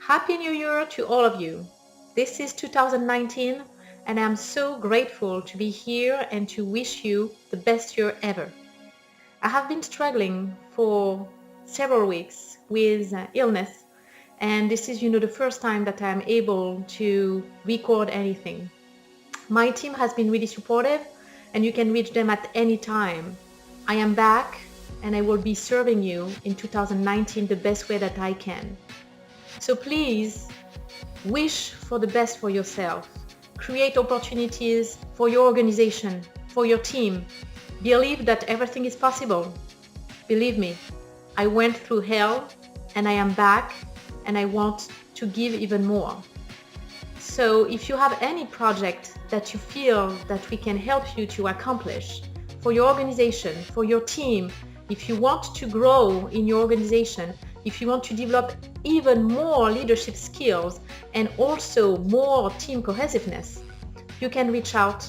Happy New Year to all of you. This is 2019 and I'm so grateful to be here and to wish you the best year ever. I have been struggling for several weeks with illness, and this is the first time that I'm able to record anything. My team has been really supportive and you can reach them at any time. I am back and I will be serving you in 2019 the best way that I can. So please wish for the best for yourself. Create opportunities for your organization, for your team. Believe that everything is possible. Believe me, I went through hell and I am back and I want to give even more. So if you have any project that you feel that we can help you to accomplish for your organization, for your team, if you want to grow in your organization, if you want to develop even more leadership skills and also more team cohesiveness, you can reach out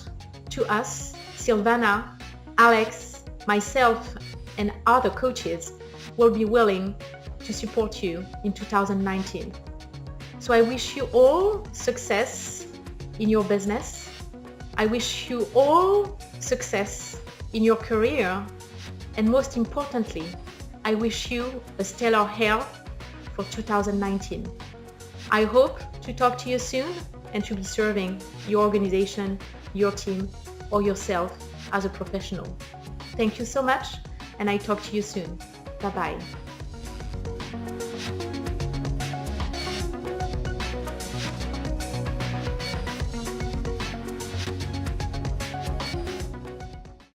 to us, Silvana, Alex, myself, and other coaches will be willing to support you in 2019. So I wish you all success in your business. I wish you all success in your career. And most importantly, I wish you a stellar health for 2019. I hope to talk to you soon and to be serving your organization, your team, or yourself as a professional. Thank you so much, and I talk to you soon. Bye-bye.